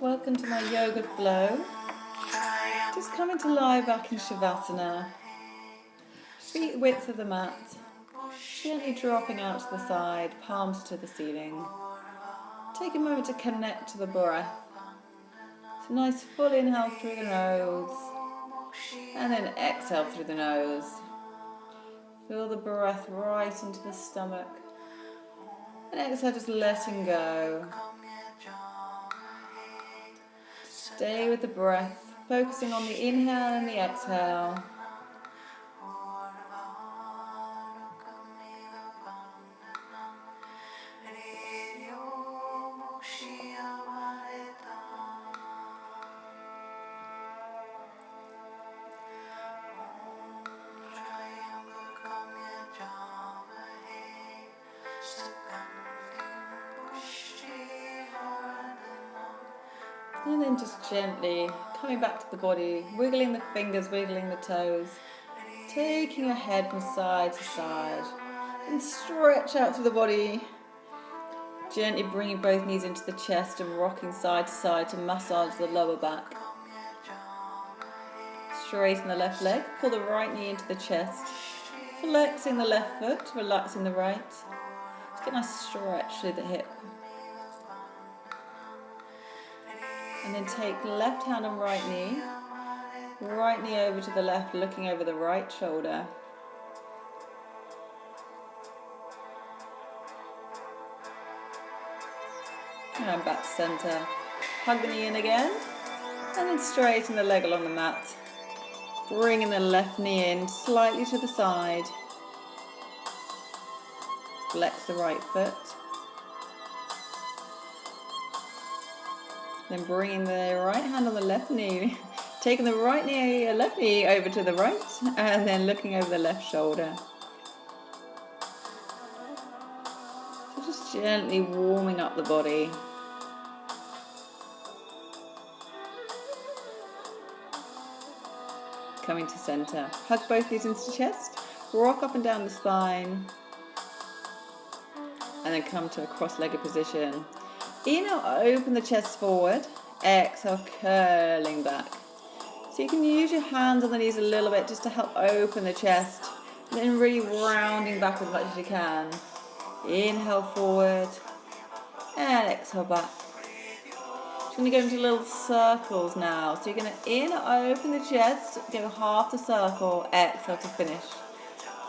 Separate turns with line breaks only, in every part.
Welcome to my yoga flow. Just coming to lie back in Shavasana. Feet width of the mat. Gently dropping out to the side, palms to the ceiling. Take a moment to connect to the breath. So nice full inhale through the nose. And then exhale through the nose. Feel the breath right into the stomach. And exhale, just letting go. Stay with the breath, focusing on the inhale and the exhale. And then just gently coming back to the body, wiggling the fingers, wiggling the toes, taking your head from side to side, and stretch out through the body. Gently bringing both knees into the chest and rocking side to side to massage the lower back. Straighten the left leg, pull the right knee into the chest, flexing the left foot, relaxing the right. Just get a nice stretch through the hip. And then take left hand on right knee over to the left, looking over the right shoulder. And back to center. Hug the knee in again, and then straighten the leg along the mat. Bringing the left knee in slightly to the side. Flex the right foot. Then bringing the right hand on the left knee, taking the left knee over to the right, and then looking over the left shoulder. So just gently warming up the body. Coming to center. Hug both knees into the chest, rock up and down the spine, and then come to a cross-legged position. Inhale, open the chest forward. Exhale, curling back. So you can use your hands on the knees a little bit just to help open the chest. And then really rounding back as much as you can. Inhale forward. And exhale back. Just going to go into little circles now. So you're going to inhale, open the chest. Go half the circle. Exhale to finish.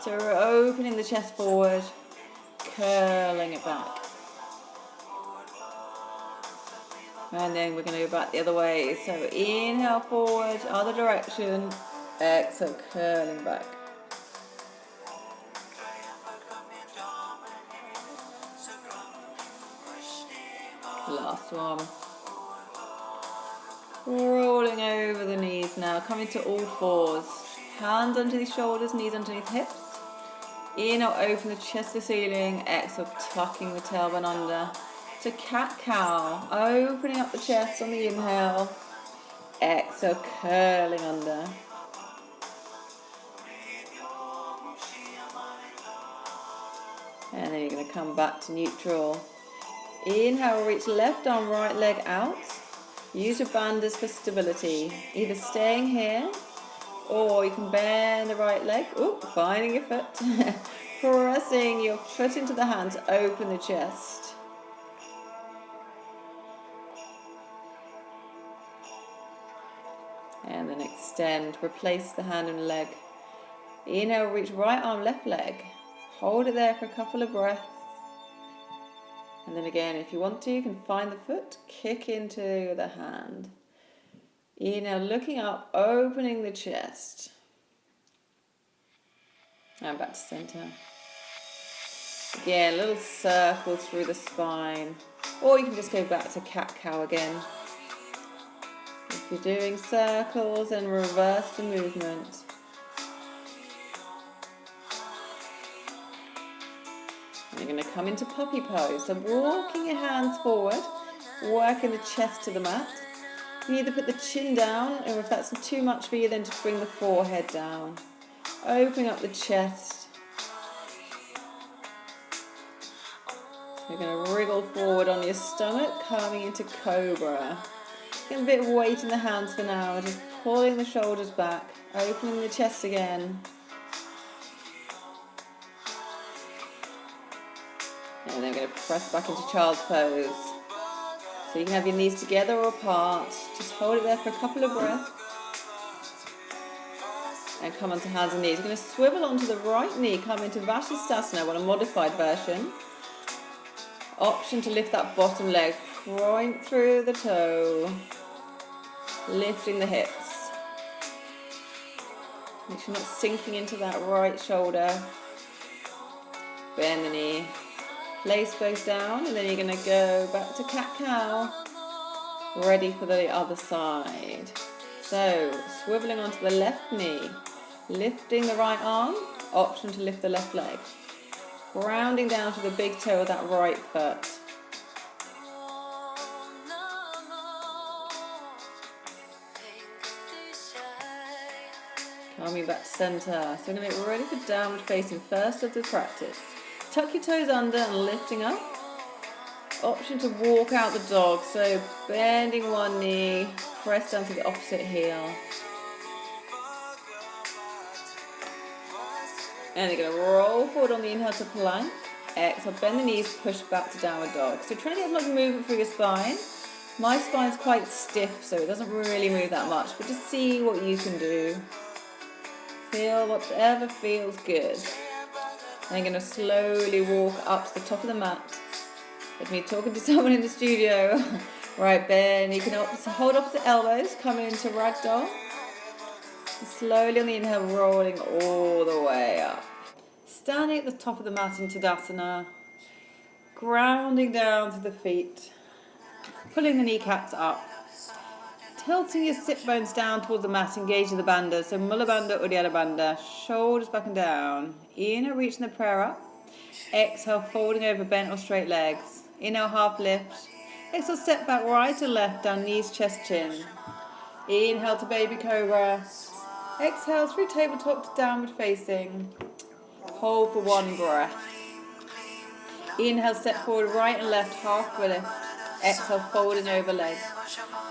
So we're opening the chest forward. Curling it back. And then we're going to go back the other way. So inhale forward, other direction. Exhale, curling back. Last one. Rolling over the knees now. Coming to all fours. Hands underneath the shoulders, knees underneath the hips. Inhale, open the chest to the ceiling. Exhale, tucking the tailbone under. So cat-cow, opening up the chest on the inhale, exhale, curling under. And then you're going to come back to neutral. Inhale, reach left arm, right leg out. Use your bandhas for stability, either staying here, or you can bend the right leg, finding your foot, pressing your foot into the hand to open the chest. And then extend, replace the hand and leg. Inhale, reach right arm, left leg. Hold it there for a couple of breaths. And then again, if you want to, you can find the foot, kick into the hand. Inhale, looking up, opening the chest. And back to center. Again, little circles through the spine. Or you can just go back to cat-cow again. If you're doing circles, and reverse the movement. You're going to come into puppy pose. So walking your hands forward, working the chest to the mat. You either put the chin down, or if that's too much for you, then just bring the forehead down. Opening up the chest. You're going to wriggle forward on your stomach, coming into cobra. Getting a bit of weight in the hands for now, just pulling the shoulders back, opening the chest again. And then we're going to press back into child's pose. So you can have your knees together or apart. Just hold it there for a couple of breaths. And come onto hands and knees. You're going to swivel onto the right knee, come into Vinyasa, a modified version. Option to lift that bottom leg, point through the toe, lifting the hips. Make sure you're not sinking into that right shoulder. Bend the knee. Place both down, and then you're going to go back to cat-cow. Ready for the other side. So, swiveling onto the left knee, lifting the right arm, option to lift the left leg. Grounding down to the big toe of that right foot. Coming back to center. So, we're going to get ready for downward facing first of the practice. Tuck your toes under and lifting up. Option to walk out the dog, so bending one knee, press down to the opposite heel. And you're going to roll forward on the inhale to plank. Exhale, bend the knees, push back to downward dog. So try to get as much movement through your spine. My spine's quite stiff, so it doesn't really move that much, but just see what you can do. Feel whatever feels good. And you're going to slowly walk up to the top of the mat. It's me talking to someone in the studio. Right, bend. You can hold opposite elbows, coming into ragdoll. Slowly on the inhale, rolling all the way up. Standing at the top of the mat in Tadasana. Grounding down to the feet. Pulling the kneecaps up. Tilting your sit bones down towards the mat, engaging the bandha. So Mula Bandha, Uddiyana Bandha. Shoulders back and down. Inhale, reaching the prayer up. Exhale, folding over bent or straight legs. Inhale, half lift. Exhale, step back right to left, down knees, chest, chin. Inhale to baby cobra. Exhale through tabletop to downward facing. Hold for one breath. Inhale, step forward right and left, half lift. Exhale, folding over legs.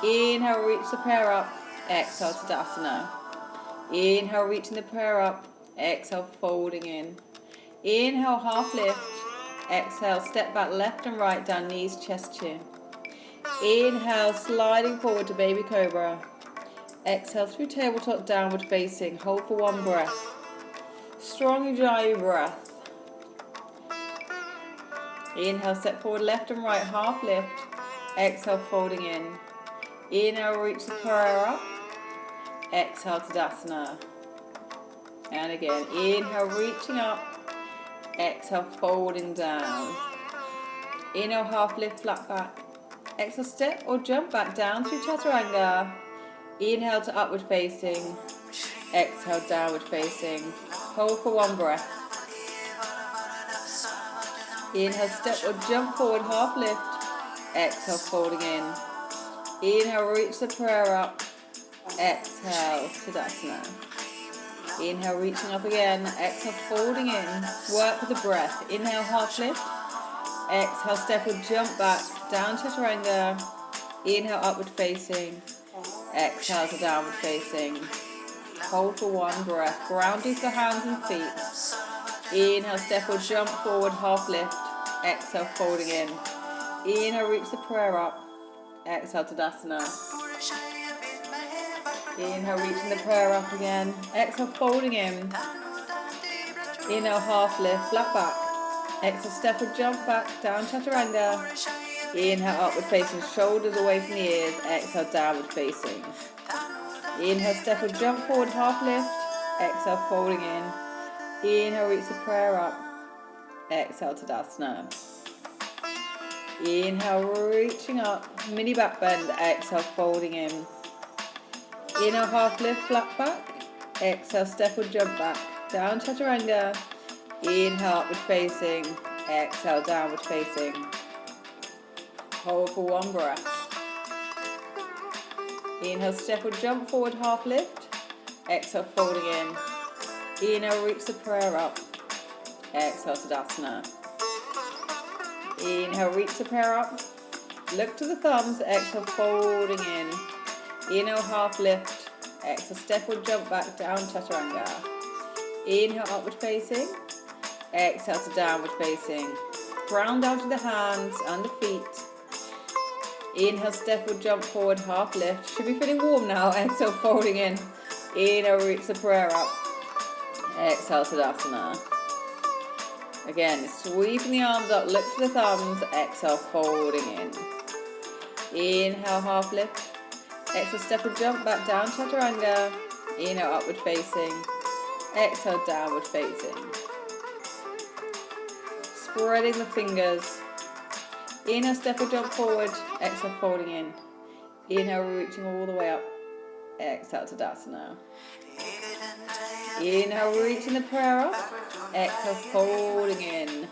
Inhale, reach the prayer up. Exhale, Tadasana. Inhale, reaching the prayer up. Exhale, folding in. Inhale, half lift. Exhale, step back left and right, down knees, chest, chin. Inhale, sliding forward to baby cobra. Exhale through tabletop, downward facing. Hold for one breath. Strong Ujjayi breath. Inhale, step forward left and right, half lift. Exhale, folding in. Inhale, reach the prayer up. Exhale, Tadasana. And again, inhale, reaching up. Exhale, folding down. Inhale, half lift, flat back. Exhale, step or jump back down through Chaturanga. Inhale to upward facing. Exhale, downward facing. Hold for one breath. Inhale, step or jump forward, half lift. Exhale, folding in. Inhale, reach the prayer up. Exhale, Tadasana. Inhale, reaching up again. Exhale, folding in. Work with the breath. Inhale, half lift. Exhale, step or jump back. Down Chaturanga. Inhale, upward facing. Exhale to downward facing. Hold for one breath. Ground through the hands and feet. Inhale, step or jump forward, half lift. Exhale, folding in. Inhale, reach the prayer up. Exhale, Tadasana. Inhale, reaching the prayer up again. Exhale, folding in. Inhale, half lift, flat back. Exhale, step or jump back, down Chaturanga. Inhale, upward facing, shoulders away from the ears. Exhale, downward facing. Inhale, step or jump forward, half lift. Exhale, folding in. Inhale, reach the prayer up. Exhale, Tadasana. Inhale, reaching up, mini back bend. Exhale, folding in. Inhale, half lift, flat back. Exhale, step or jump back. Down Chaturanga. Inhale, upward facing. Exhale, downward facing. Hold for one breath. Inhale, step or jump forward, half lift. Exhale, folding in. Inhale, reach the prayer up. Exhale, Tadasana. Inhale, reach the prayer up. look to the thumbs, exhale, folding in. Inhale, half lift. Exhale, step or jump back down, chaturanga. Inhale, upward facing. Exhale to downward facing. Ground down to the hands and the feet. Inhale, step or jump forward, half lift. Should be feeling warm now. Exhale, folding in. Inhale, reach the prayer up. Exhale, Tadasana. Again, sweeping the arms up, look to the thumbs. Exhale, folding in. Inhale, half lift. Exhale, step or jump back down, chaturanga. Inhale, upward facing. Exhale, downward facing. Spreading the fingers. Inhale, step or jump forward. Exhale, folding in. Inhale, reaching all the way up. Exhale, Tadasana. Inhale, reaching the prayer up. Exhale, folding in.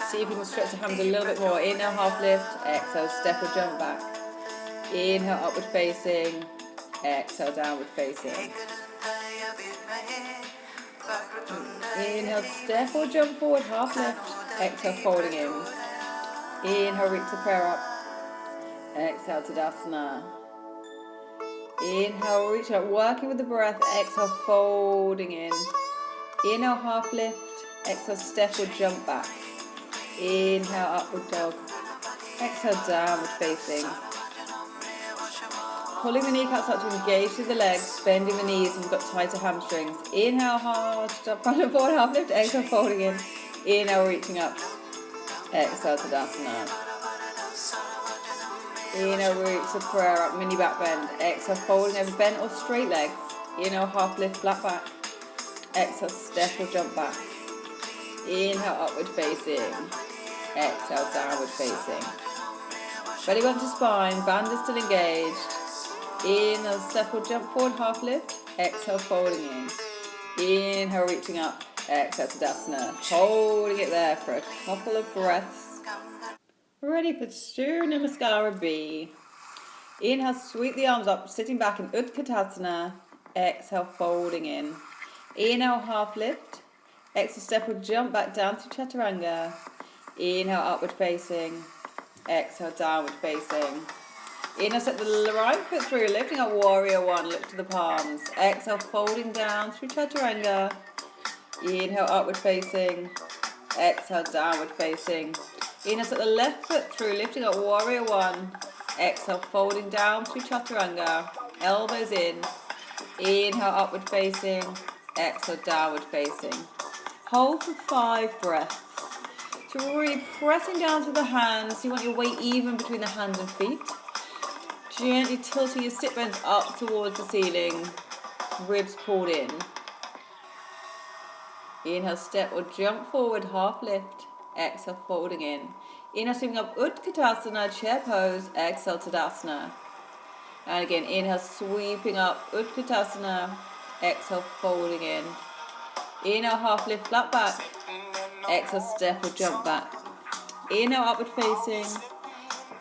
See if you can stretch the hands a little bit more. Inhale, half lift. Exhale, step or jump back. Inhale, upward facing. Exhale, downward facing. Inhale, step or jump forward, half lift. Exhale, folding in. Inhale, reach the prayer up. Exhale, Tadasana. Inhale, reach up, working with the breath. Exhale, folding in. Inhale, half lift. Exhale, step or jump back. Inhale, upward dog. Exhale, downward facing. Pulling the kneecaps up to engage through the legs, bending the knees, and we've got tighter hamstrings. Inhale, hard, step front and forward, half lift. Exhale, folding in. Inhale, reaching up. Exhale, Tadasana. Inhale, reach the prayer up, mini back bend. Exhale, folding over bent or straight legs. Inhale, half lift, flat back. Exhale, step or jump back. Inhale, upward facing. Exhale, downward facing. Belly bump to spine, band is still engaged. Inhale, step or jump forward, half lift. Exhale, folding in. Inhale, reaching up. Exhale, Tadasana. Holding it there for a couple of breaths. Ready for Surya Namaskara B. Inhale, sweep the arms up, sitting back in Utkatasana. Exhale, folding in. Inhale, half lift. Exhale, step or jump back down to Chaturanga. Inhale, upward facing. Exhale, downward facing. Inhale, set the right foot through, lifting up Warrior One, look to the palms. Exhale, folding down through Chaturanga. Inhale, upward facing. Exhale, downward facing. Inhale, set the left foot through, lifting up Warrior One. Exhale, folding down through Chaturanga. Elbows in. Inhale, upward facing. Exhale, downward facing. Hold for 5 breaths. So we're really pressing down through the hands. You want your weight even between the hands and feet. Gently tilting your sit bones up towards the ceiling. Ribs pulled in. Inhale, step or jump forward, half lift. Exhale, folding in. Inhale, sweeping up Utkatasana, chair pose. Exhale, Tadasana. And again, inhale, sweeping up Utkatasana. Exhale, folding in. Inhale, half lift, flat back. Exhale, step or jump back. Inhale, upward facing.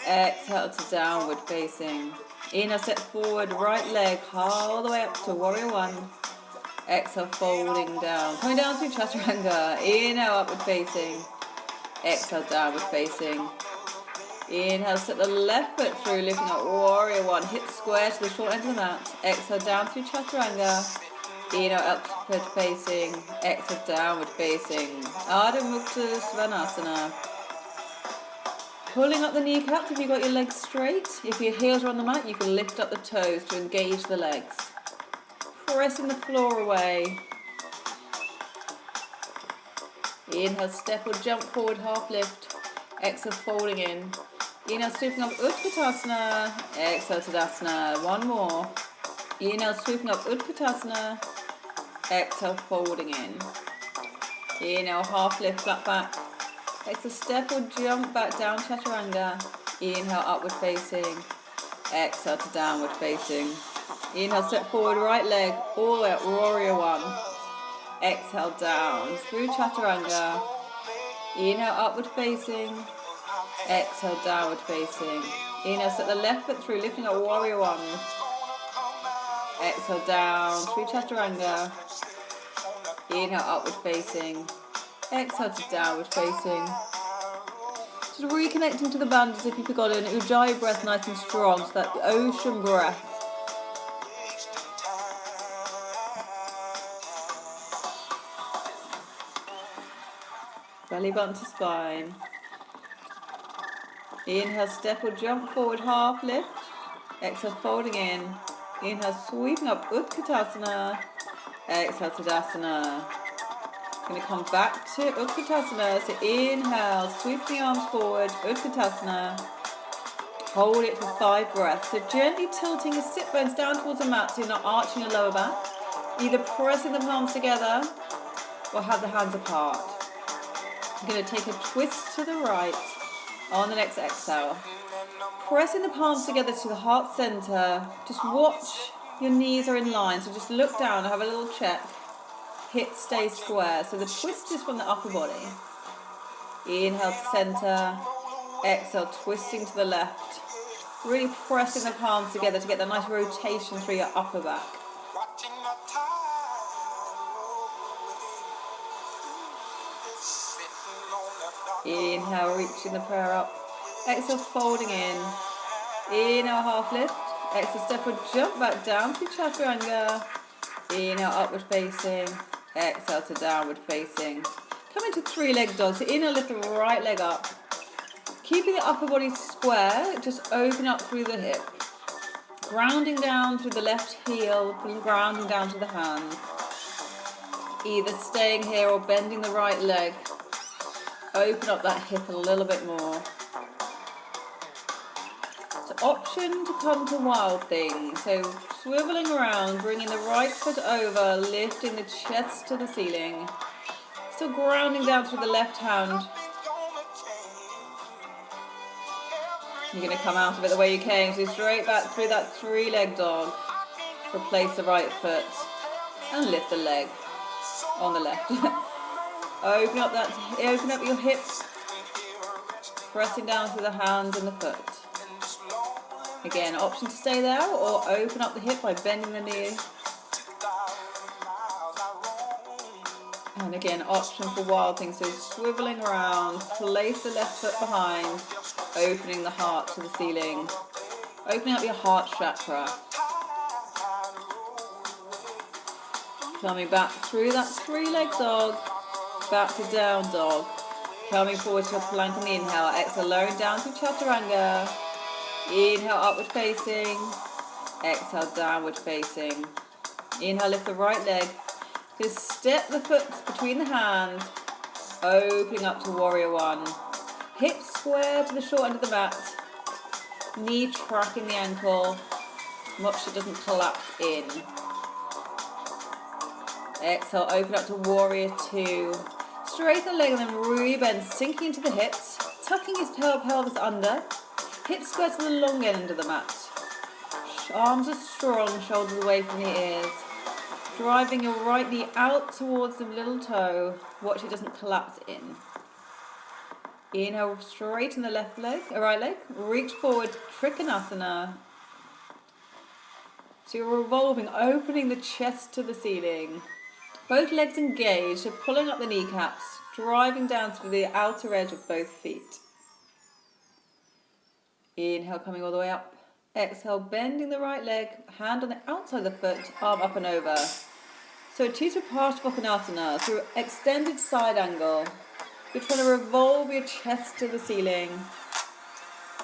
Exhale to downward facing. Inhale, step forward, right leg all the way up to Warrior One. Exhale, folding down. Coming down through Chaturanga. Inhale, upward facing. Exhale, downward facing. Inhale, step the left foot through, lifting up Warrior One. Hips square to the short end of the mat. Exhale, down through Chaturanga. Inhale, upward facing. Exhale, downward facing. Ardha Mukta Svanasana. Pulling up the kneecaps if you've got your legs straight. If your heels are on the mat, you can lift up the toes to engage the legs. Pressing the floor away. Inhale, step or jump forward, half lift. Exhale, folding in. Inhale, sweeping up Utkatasana. Exhale, Tadasana. One more. Inhale, sweeping up Utkatasana. Exhale, folding in. Inhale, half lift, flat back. Exhale, step or jump back down, Chaturanga. Inhale, upward facing. Exhale to downward facing. Inhale, step forward, right leg, all the way up, Warrior One. Exhale, down, through Chaturanga. Inhale, upward facing. Exhale, downward facing. Inhale, set the left foot through, lifting up Warrior One. Exhale, down, through Chaturanga. Inhale, upward facing. Exhale to downward facing. Just reconnecting to the band as if you've forgotten. Ujjayi breath nice and strong, so that ocean breath. Belly button to spine. Inhale, step or jump forward, half lift. Exhale, folding in. Inhale, sweeping up, Utkatasana. Exhale, Tadasana. Going to come back to Utkatasana. So inhale, sweep the arms forward, Utkatasana. Hold it for 5 breaths. So gently tilting your sit bones down towards the mat so you're not arching your lower back. Either pressing the palms together or have the hands apart. You're going to take a twist to the right on the next exhale. Pressing the palms together to the heart center. Just watch your knees are in line. So just look down and have a little check. Hips stay square. So the twist is from the upper body. Inhale to center. Exhale, twisting to the left. Really pressing the palms together to get that nice rotation through your upper back. Inhale, reaching the prayer up. Exhale, folding in. Inhale, half lift. Exhale, step or jump back down to chaturanga. Inhale, upward facing. Exhale to downward facing. Come into 3-leg dog. So inhale, lift the right leg up. Keeping the upper body square, just open up through the hip. Grounding down through the left heel, grounding down to the hands. Either staying here or bending the right leg. Open up that hip a little bit more. So option to come to wild thing. So swiveling around, bringing the right foot over, lifting the chest to the ceiling. Still grounding down through the left hand. You're going to come out of it the way you came. So straight back through that 3-leg dog. Replace the right foot and lift the leg on the left. Open up your hips, pressing down through the hands and the foot. Again, option to stay there or open up the hip by bending the knee. And again, option for wild things. So swiveling around, place the left foot behind, opening the heart to the ceiling, opening up your heart chakra. Coming back through that 3-leg dog. Back to down dog. Coming forward to a plank on the inhale. Exhale, lowering down to chaturanga. Inhale, upward facing. Exhale, downward facing. Inhale, lift the right leg. Just step the foot between the hands. Opening up to warrior 1. Hips square to the short end of the mat. Knee tracking the ankle. Watch sure it doesn't collapse in. Exhale, open up to warrior 2. Straighten the leg and then rebend, sinking into the hips, tucking his pelvis under, hips square to the long end of the mat. Arms are strong, shoulders away from the ears. Driving your right knee out towards the little toe. Watch it doesn't collapse in. Inhale, straighten the right leg, reach forward, Trikonasana. So you're revolving, opening the chest to the ceiling. Both legs engaged, so pulling up the kneecaps, driving down through the outer edge of both feet. Inhale, coming all the way up. Exhale, bending the right leg, hand on the outside of the foot, arm up and over. So Chitta Prasthasana, so extended side angle. You're trying to revolve your chest to the ceiling.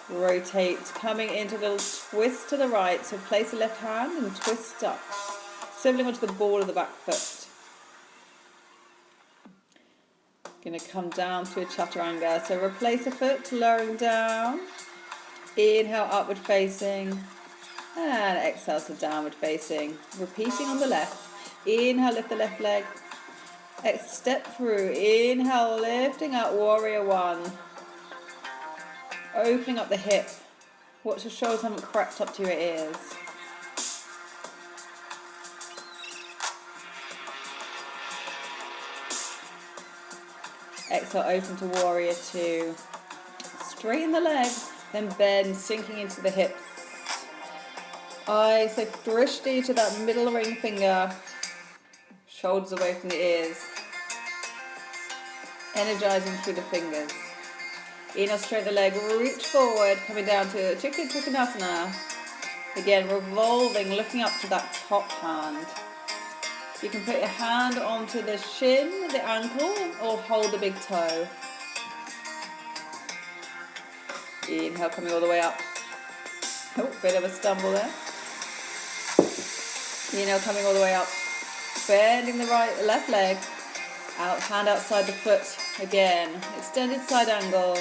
Rotate, coming into a little twist to the right, so place the left hand and twist up. Swiveling onto the ball of the back foot. Going to come down to a chaturanga. So replace a foot, lowering down. Inhale, upward facing. And exhale to downward facing. Repeating on the left. Inhale, lift the left leg. Step through. Inhale, lifting up, warrior 1. Opening up the hip. Watch your shoulders haven't crept up to your ears. Exhale, open to warrior 2. Straighten the leg, then bend, sinking into the hips. Eyes, so drishti to that middle ring finger. Shoulders away from the ears. Energizing through the fingers. Inhale, straighten the leg, reach forward, coming down to Chicken Trikonasana. Again, revolving, looking up to that top hand. You can put your hand onto the shin, the ankle, or hold the big toe. Inhale, coming all the way up. Oh, bit of a stumble there. Inhale, coming all the way up. Bending the left leg. Out, hand outside the foot. Again, extended side angle.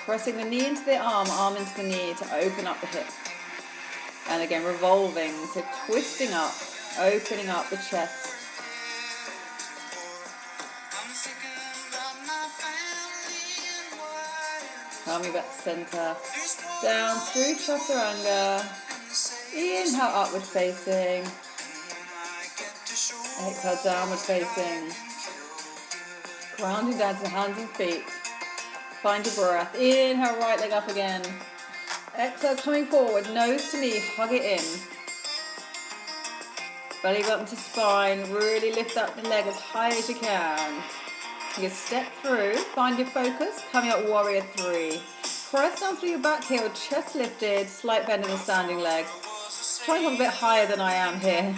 Pressing the knee into the arm into the knee to open up the hip. And again, revolving, so twisting up, opening up the chest. Coming back to center. Down through chaturanga. Inhale, upward facing. Exhale, downward facing. Grounding down to the hands and feet. Find your breath. Inhale, right leg up again. Exhale, coming forward, nose to knee, hug it in. Belly button to spine, really lift up the leg as high as you can. You can step through, find your focus, coming up warrior 3. Press down through your back heel, chest lifted, slight bend in the standing leg. Try and come a bit higher than I am here.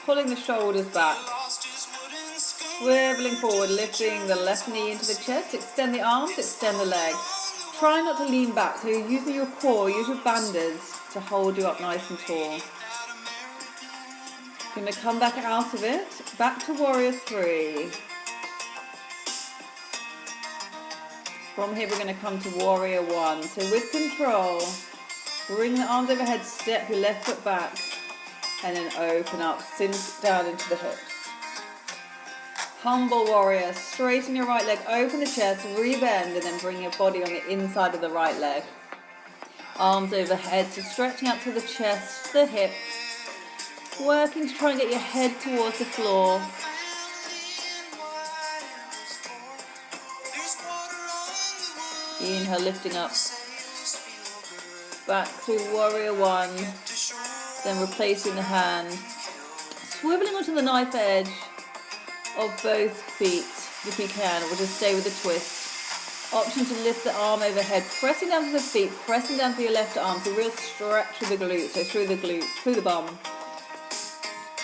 Pulling the shoulders back. Swiveling forward, lifting the left knee into the chest, extend the arms, extend the legs. Try not to lean back, so you're using your core, use your banders to hold you up nice and tall. Going to come back out of it, back to warrior 3. From here we're going to come to warrior 1. So with control, bring the arms overhead, step your left foot back, and then open up, sink down into the hips. Humble warrior, straighten your right leg, open the chest, rebend, and then bring your body on the inside of the right leg. Arms overhead, so stretching out to the chest, the hips. Working to try and get your head towards the floor. Inhale, lifting up. Back through warrior 1. Then replacing the hands. Swiveling onto the knife edge of both feet, if you can, or just stay with the twist. Option to lift the arm overhead, pressing down to the feet, pressing down to your left arm, so real stretch through the glute, so through the bum.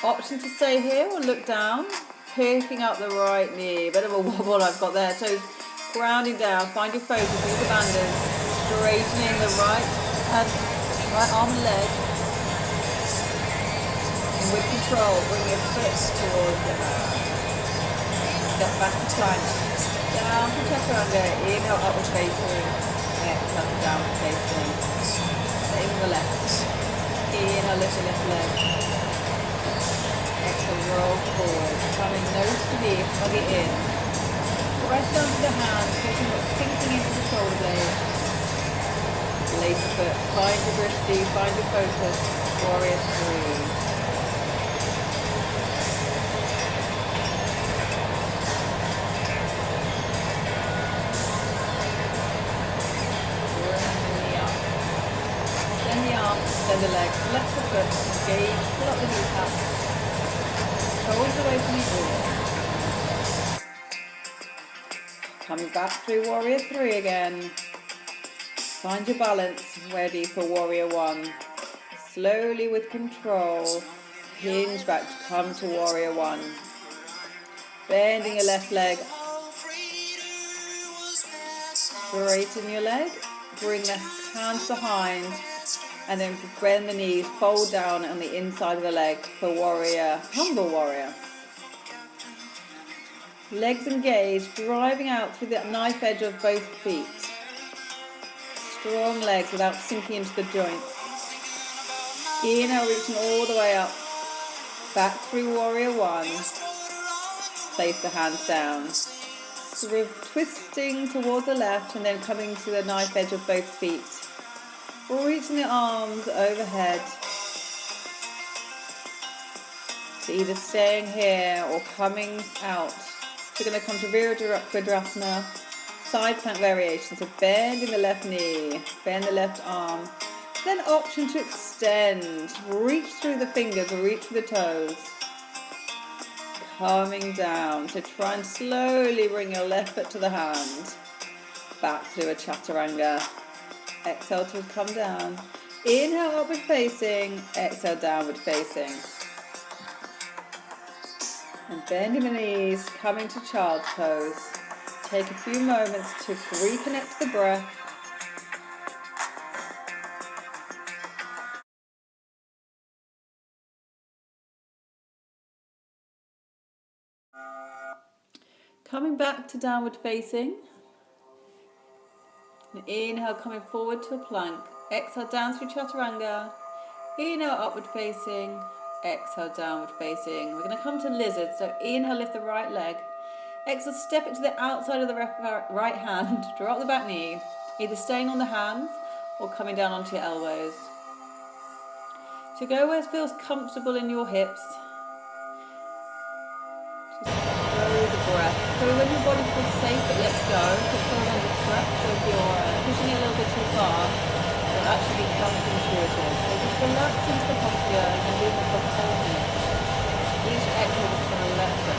Option to stay here or look down, picking up the right knee, bit of a wobble I've got there, so grounding down, find your focus, use the banders, straightening the right arm and leg, and with control, bring your foot towards the hand. Step back to plank, down to chaturanga, inhale upward facing, exhale downward facing, same with the left, inhale lift the left leg, exhale roll forward, coming nose to knee, hug it in, press down to the hands, getting it sinking into the shoulder blade, lace the foot, find your drishti, find your focus, warrior 3. Extend the legs, flex the foot, engage, pull up the kneecap, shoulders away from your ears. Coming back through warrior 3 again. Find your balance, ready for warrior 1. Slowly with control, hinge back to come to warrior 1. Bending your left leg, straighten your leg, bring the hands behind, and then bend the knees, fold down on the inside of the leg for warrior, humble warrior. Legs engaged, driving out through the knife edge of both feet. Strong legs without sinking into the joints. Inhale, reaching all the way up. Back through warrior 1. Place the hands down. Sort of twisting towards the left and then coming to the knife edge of both feet. Reaching the arms overhead. So either staying here or coming out. So we're going to come to Virabhadrasana, side plank variation. So bend in the left knee, bend the left arm. Then option to extend. Reach through the fingers, reach through the toes. coming down. So try and slowly bring your left foot to the hand. Back through a chaturanga. Exhale to come down. Inhale, upward facing. Exhale, downward facing. And bending the knees, coming to child's pose. Take a few moments to reconnect to the breath. Coming back to downward facing. And inhale, coming forward to a plank. Exhale, down through chaturanga. Inhale, upward facing. Exhale, downward facing. We're going to come to lizard. So inhale, lift the right leg. Exhale, step it to the outside of the right hand. Drop the back knee. Either staying on the hands or coming down onto your elbows. So go where it feels comfortable in your hips. Just the breath. So when your body feels safe, it lets go. It feels under threat. So if you're pushing it a little bit too far, it'll actually become intuitive. So just relax into the posture and leave it for 4 minutes. Each exhale is going to let go.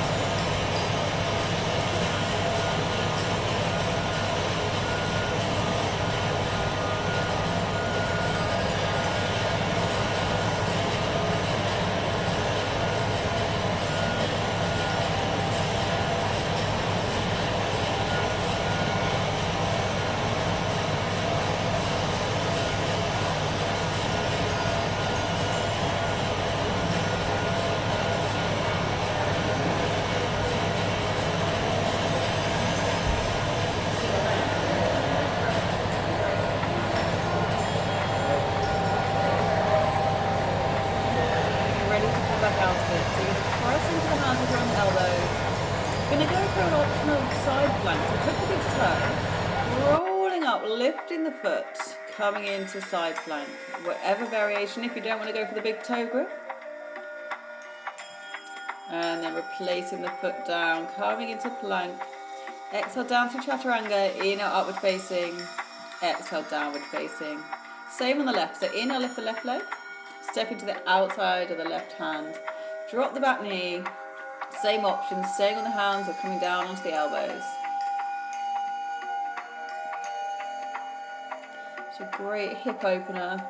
Lifting the foot, coming into side plank, whatever variation, if you don't want to go for the big toe grip. And then replacing the foot down, coming into plank. Exhale down through chaturanga, inhale upward facing, exhale downward facing. Same on the left, so inhale lift the left leg, step into the outside of the left hand, drop the back knee, same option, staying on the hands or coming down onto the elbows. It's a great hip opener.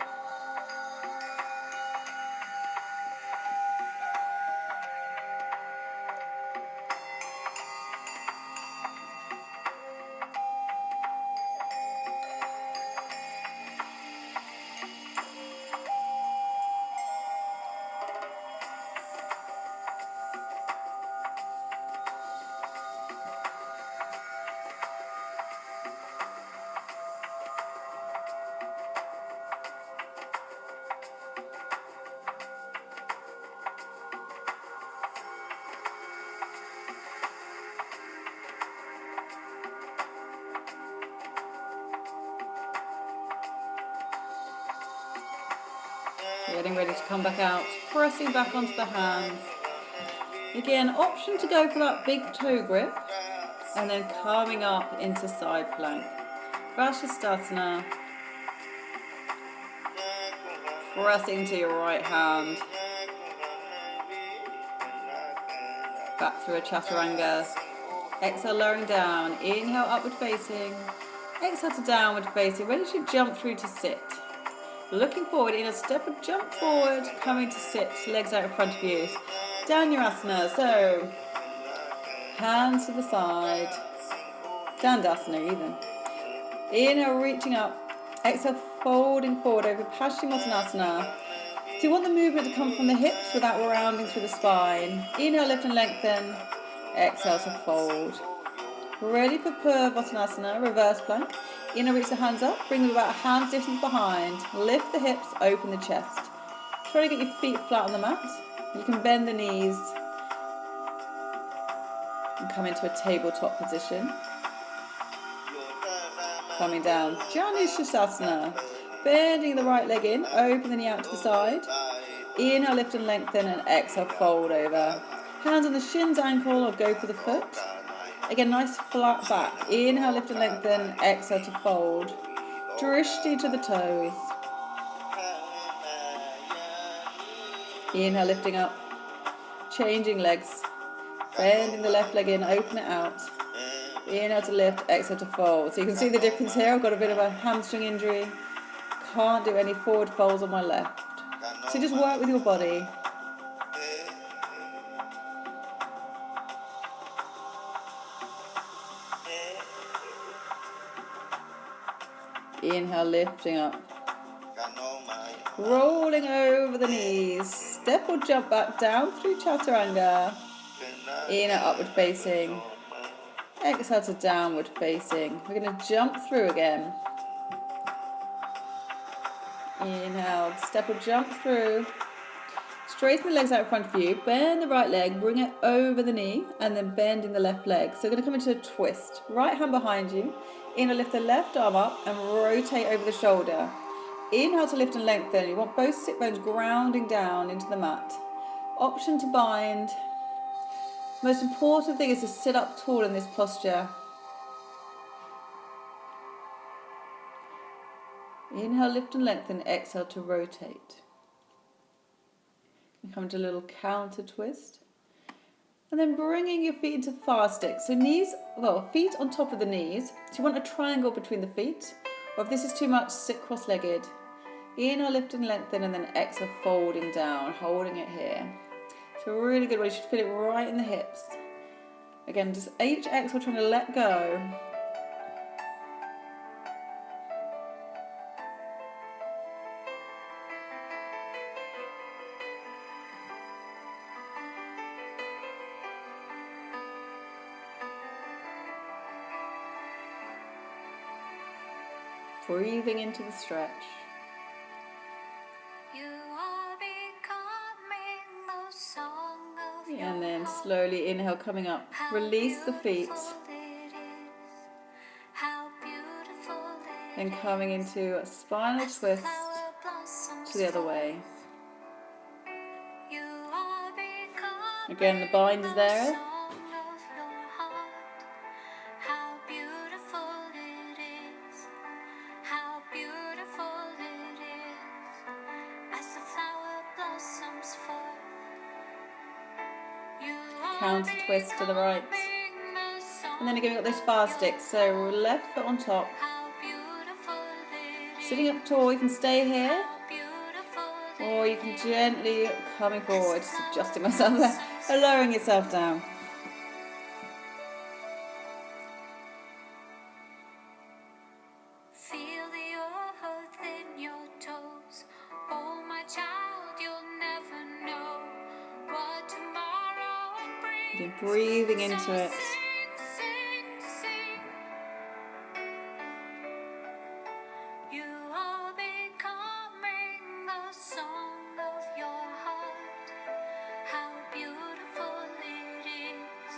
Getting ready to come back out, pressing back onto the hands. Again, option to go for that big toe grip, and then coming up into side plank. Vashisthasana. Pressing to your right hand. Back through a chaturanga. Exhale, lowering down. Inhale, upward facing. Exhale to downward facing. Ready to jump through to sit. Looking forward, in a step and jump forward, coming to sit, legs out in front of you. Down your asana, so hands to the side, Dandasana even. Inhale, reaching up, exhale, folding forward over Paschimottanasana. So you want the movement to come from the hips without rounding through the spine. Inhale, lift and lengthen, exhale to fold. Ready for Purvottanasana, reverse plank. Inhale, reach the hands up, bring them about a hand's distance behind. Lift the hips, open the chest. Try to get your feet flat on the mat. You can bend the knees and come into a tabletop position. Coming down, Janushasana. Bending the right leg in, open the knee out to the side. Inhale, lift and lengthen, and exhale, fold over. Hands on the shins, ankle, or go for the foot. Again, nice flat back. Inhale, lift and lengthen. Exhale to fold. Drishti to the toes. Inhale, lifting up. Changing legs. Bending the left leg in, open it out. Inhale to lift, exhale to fold. So you can see the difference here. I've got a bit of a hamstring injury. Can't do any forward folds on my left. So just work with your body. Inhale, lifting up. Rolling over the knees. Step or jump back down through chaturanga. Inhale, upward facing. Exhale to downward facing. We're going to jump through again. Inhale, step or jump through. Straighten the legs out in front of you. Bend the right leg, bring it over the knee, and then bend in the left leg. So we're going to come into a twist. Right hand behind you. Inhale, lift the left arm up and rotate over the shoulder. Inhale to lift and lengthen. You want both sit bones grounding down into the mat. Option to bind. Most important thing is to sit up tall in this posture. Inhale, lift and lengthen. Exhale to rotate. And come into a little counter twist. And then bringing your feet into fast sticks. So feet on top of the knees. So you want a triangle between the feet. Or if this is too much, sit cross-legged. Inhale, lift and lengthen, and then exhale, folding down, holding it here. So really good way. You should feel it right in the hips. Again, just each exhale, trying to let go. Breathing into the stretch. And then slowly inhale, coming up. Release the feet. Then coming into a spinal twist to the other way. Again, the bind is there. Counter twist to the right. And then again, we've got those fast sticks. So left foot on top. Sitting up tall, you can stay here. Or you can gently coming forward, just adjusting myself there, and lowering yourself down.
Feel the earth in your toes. Oh my child, you'll never know what tomorrow brings.
You're breathing into it.
You are becoming the song of your heart. How beautiful it is.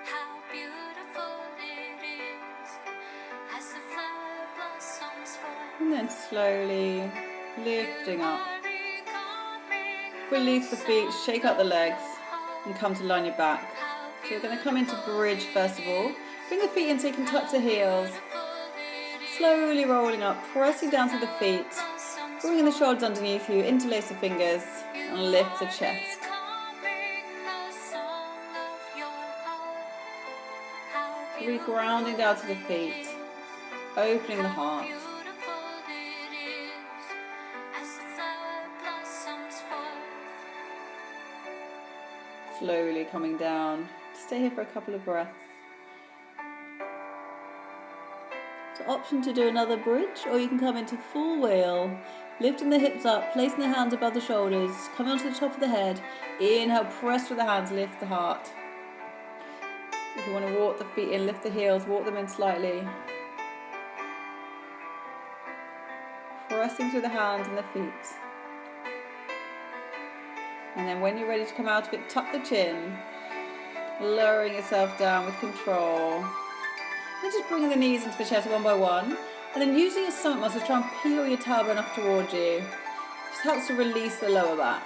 How beautiful it is. As the flower blossoms forth.
And then slowly lifting up. Release the feet, shake out the legs, and come to line your back. So we're going to come into bridge first of all. Bring the feet in so you can touch the heels. Slowly rolling up, pressing down through the feet. Bringing the shoulders underneath you, interlace the fingers, and lift the chest. Really grounding down to the feet, opening the heart. Slowly coming down. Stay here for a couple of breaths. So option to do another bridge, or you can come into full wheel, lifting the hips up, placing the hands above the shoulders, coming onto the top of the head. Inhale, press with the hands, lift the heart. If you want to walk the feet in, lift the heels, walk them in slightly. Pressing through the hands and the feet. And then when you're ready to come out of it, tuck the chin, lowering yourself down with control. And just bringing the knees into the chest one by one. And then using your stomach muscles, try and peel your tailbone up towards you. Just helps to release the lower back.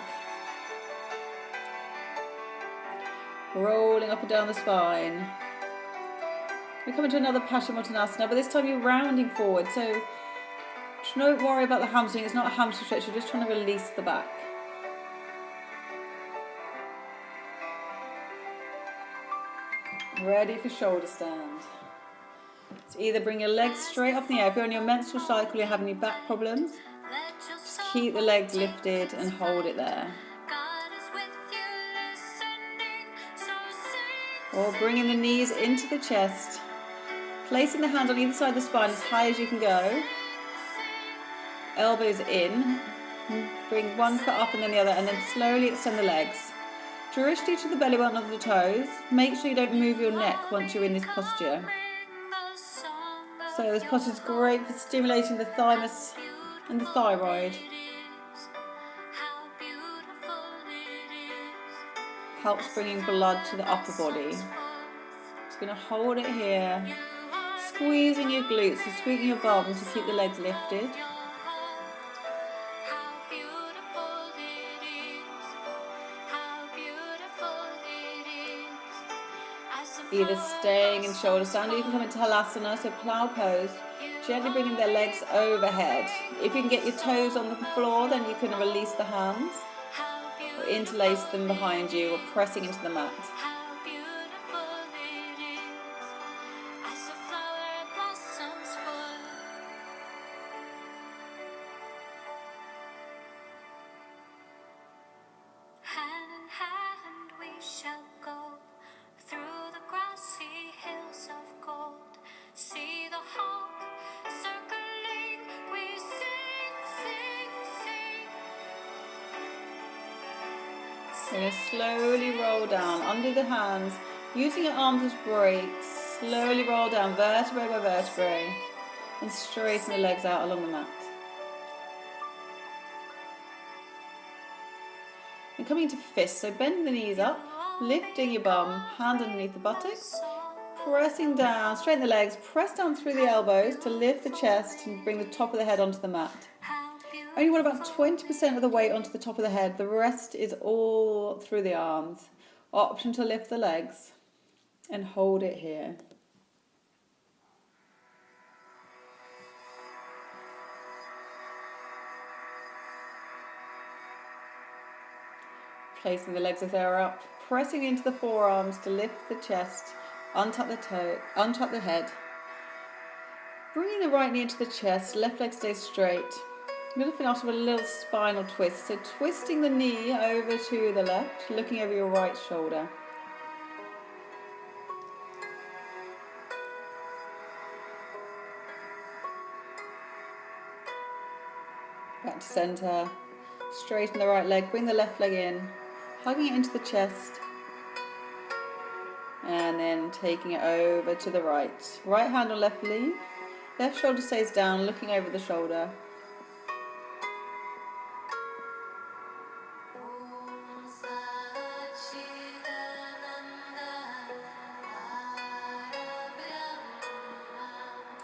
Rolling up and down the spine. We come into another Paschimottanasana, but this time you're rounding forward. So don't worry about the hamstring. It's not a hamstring stretch. You're just trying to release the back. Ready for shoulder stand. So either bring your legs straight up in the air. If you're on your menstrual cycle, you're having any back problems, just keep the legs lifted and hold it there. Or bringing the knees into the chest, placing the hands on either side of the spine as high as you can go. Elbows in, bring one foot up and then the other, and then slowly extend the legs. Drishti to the belly button of the toes. Make sure you don't move your neck once you're in this posture. So this posture is great for stimulating the thymus and the thyroid. Helps bringing blood to the upper body. Just going to hold it here. Squeezing your glutes, so squeezing your bum to keep the legs lifted. Either staying in shoulder stand or you can come into halasana, so plow pose, gently bringing their legs overhead. If you can get your toes on the floor, then you can release the hands or interlace them behind you or pressing into the mat. We're going to slowly roll down under the hands, using your arms as brakes. Slowly roll down vertebrae by vertebrae and straighten the legs out along the mat. And coming into fists, so bend the knees up, lifting your bum, hand underneath the buttocks, pressing down, straighten the legs, press down through the elbows to lift the chest and bring the top of the head onto the mat. Only want about 20% of the weight onto the top of the head, the rest is all through the arms. Option to lift the legs and hold it here. Placing the legs as they are up, pressing into the forearms to lift the chest, untuck the toe, untuck the head. Bringing the right knee into the chest, left leg stays straight. I'm going to finish off with a little spinal twist. So twisting the knee over to the left, looking over your right shoulder. Back to centre. Straighten the right leg, bring the left leg in, hugging it into the chest. And then taking it over to the right. Right hand on left knee. Left shoulder stays down, looking over the shoulder.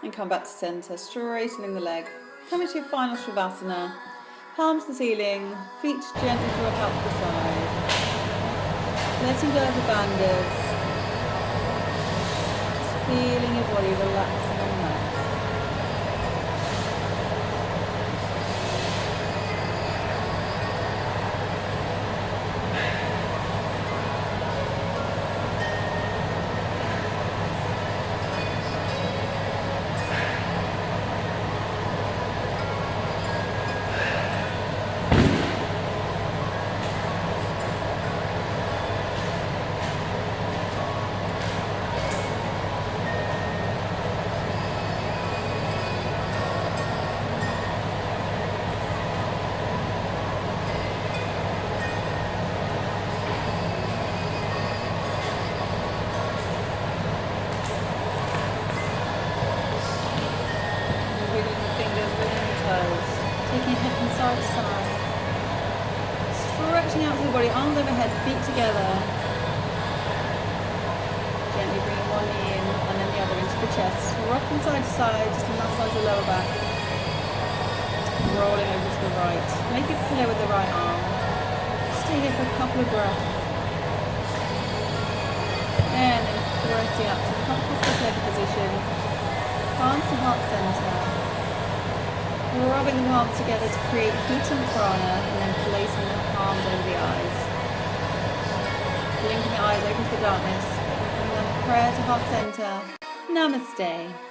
And come back to centre, straightening the leg. Come into your final Shavasana. Palms to the ceiling, feet gently drop out to the side. Letting go of the bandhas. Just feeling your body relaxing on the mat. Taking your head from side to side. Stretching out through the body, arms overhead, feet together. Gently bringing one knee in and then the other into the chest. Rock from side to side, just to massage the lower back. Rolling over to the right. Make a pillow with the right arm. Stay here for a couple of breaths. And then pressing up to the comfortable cross-legged position. Palms to heart center. Rubbing the palms together to create heat and prana, and then placing the palms over the eyes. Blinking the eyes open to the darkness, bringing them prayer to heart center. Namaste.